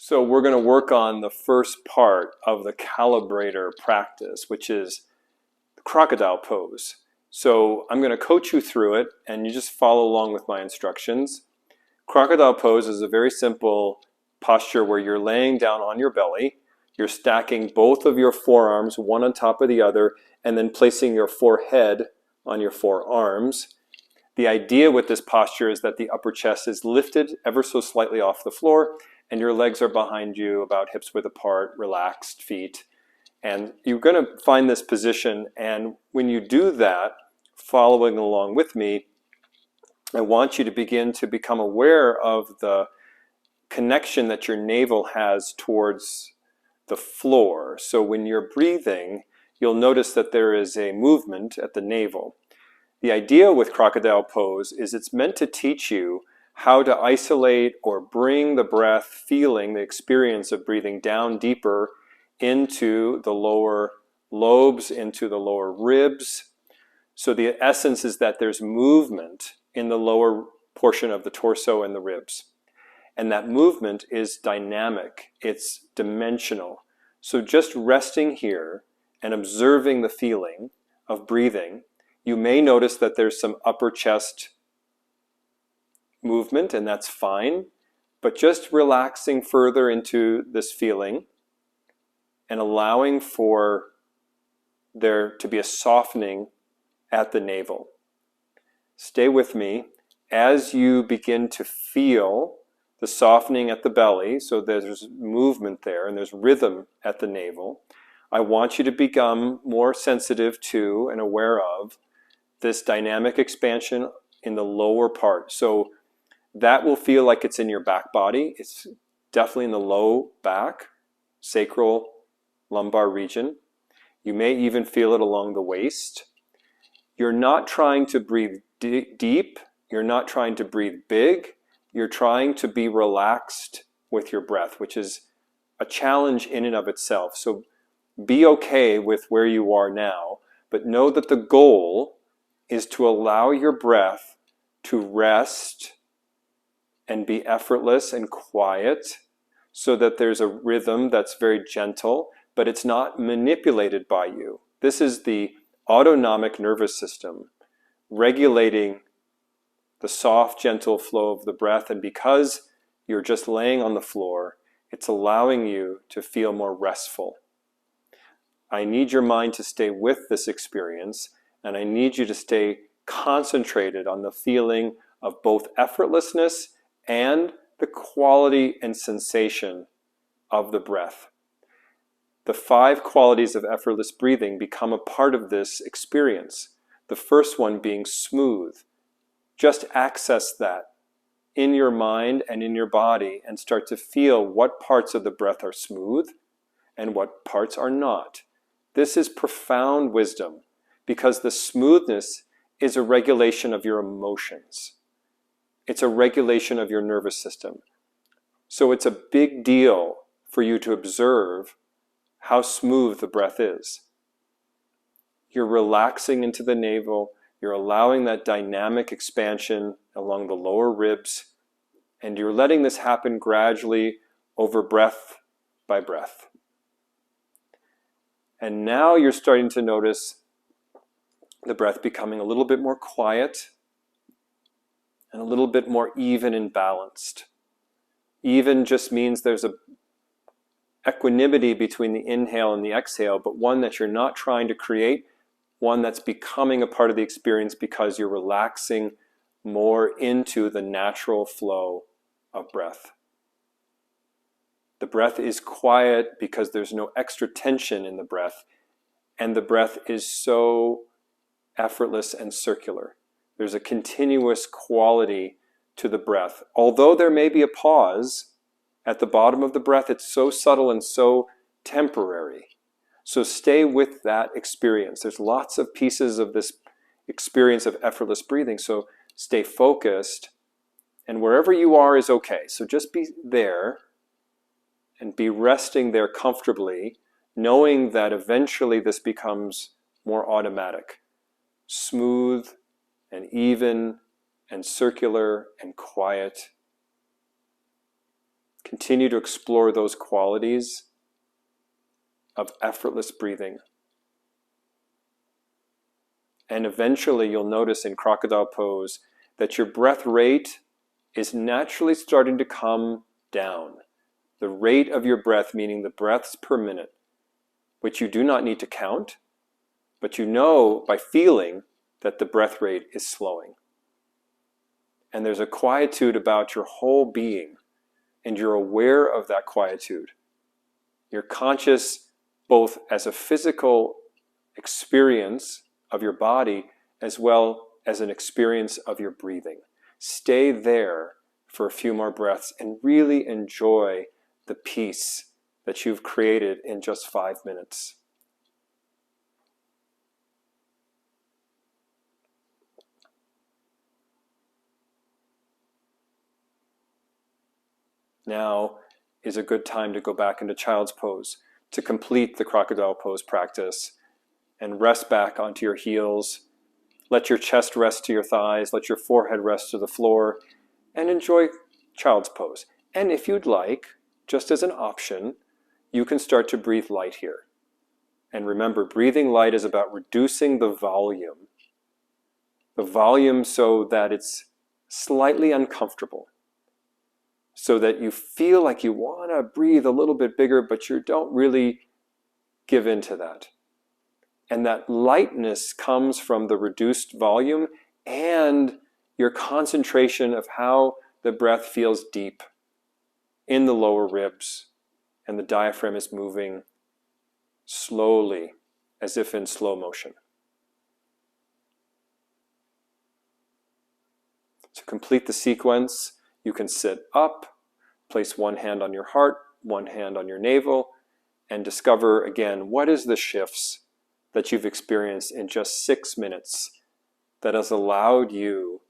So we're going to work on the first part of the calibrator practice, which is the crocodile pose. So I'm going to coach you through it, and you just follow along with my instructions. Crocodile pose is a very simple posture where you're laying down on your belly. You're stacking both of your forearms, one on top of the other, and then placing your forehead on your forearms. The idea with this posture is that the upper chest is lifted ever so slightly off the floor, and your legs are behind you, about hips width apart, relaxed feet. And you're going to find this position, and when you do that, following along with me, I want you to begin to become aware of the connection that your navel has towards the floor. So when you're breathing, you'll notice that there is a movement at the navel. The idea with crocodile pose is it's meant to teach you how to isolate or bring the breath, feeling the experience of breathing down deeper into the lower lobes, into the lower ribs. So the essence is that there's movement in the lower portion of the torso and the ribs. And that movement is dynamic, it's dimensional. So just resting here and observing the feeling of breathing, you may notice that there's some upper chest movement, and that's fine, but just relaxing further into this feeling and allowing for there to be a softening at the navel. Stay with me as you begin to feel the softening at the belly, so there's movement there and there's rhythm at the navel. I want you to become more sensitive to and aware of this dynamic expansion in the lower part. So that will feel like it's in your back body. It's definitely in the low back, sacral, lumbar region. You may even feel it along the waist. You're not trying to breathe deep. You're not trying to breathe big. You're trying to be relaxed with your breath, which is a challenge in and of itself. So be okay with where you are now, but know that the goal is to allow your breath to rest and be effortless and quiet, so that there's a rhythm that's very gentle, but it's not manipulated by you. This is the autonomic nervous system regulating the soft, gentle flow of the breath, and because you're just laying on the floor, it's allowing you to feel more restful. I need your mind to stay with this experience, and I need you to stay concentrated on the feeling of both effortlessness and the quality and sensation of the breath. The 5 qualities of effortless breathing become a part of this experience. The first one being smooth. Just access that in your mind and in your body and start to feel what parts of the breath are smooth and what parts are not. This is profound wisdom, because the smoothness is a regulation of your emotions. It's a regulation of your nervous system. So it's a big deal for you to observe how smooth the breath is. You're relaxing into the navel, you're allowing that dynamic expansion along the lower ribs, and you're letting this happen gradually over breath by breath. And now you're starting to notice the breath becoming a little bit more quiet and a little bit more even and balanced. Even just means there's a equanimity between the inhale and the exhale, but one that you're not trying to create, one that's becoming a part of the experience because you're relaxing more into the natural flow of breath. The breath is quiet because there's no extra tension in the breath, and the breath is so effortless and circular. There's a continuous quality to the breath. Although there may be a pause at the bottom of the breath, it's so subtle and so temporary. So stay with that experience. There's lots of pieces of this experience of effortless breathing, so stay focused, and wherever you are is okay. So just be there and be resting there comfortably, knowing that eventually this becomes more automatic, smooth and even and circular and quiet. Continue to explore those qualities of effortless breathing. And eventually you'll notice in crocodile pose that your breath rate is naturally starting to come down. The rate of your breath, meaning the breaths per minute, which you do not need to count, but you know by feeling that the breath rate is slowing. And there's a quietude about your whole being, and you're aware of that quietude. You're conscious both as a physical experience of your body as well as an experience of your breathing. Stay there for a few more breaths and really enjoy the peace that you've created in just 5 minutes. Now is a good time to go back into child's pose to complete the crocodile pose practice and rest back onto your heels. Let your chest rest to your thighs, let your forehead rest to the floor, and enjoy child's pose. And if you'd like, just as an option, you can start to breathe light here. And remember, breathing light is about reducing the volume. The volume so that it's slightly uncomfortable, so that you feel like you want to breathe a little bit bigger, but you don't really give in to that. And that lightness comes from the reduced volume and your concentration of how the breath feels deep in the lower ribs, and the diaphragm is moving slowly, as if in slow motion. To complete the sequence, you can sit up, place one hand on your heart, one hand on your navel, and discover again, what is the shifts that you've experienced in just 6 minutes that has allowed you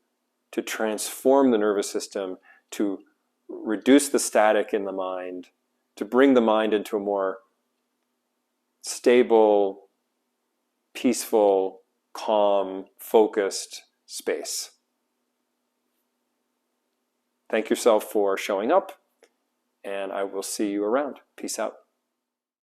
to transform the nervous system, to reduce the static in the mind, to bring the mind into a more stable, peaceful, calm, focused space. Thank yourself for showing up, and I will see you around. Peace out.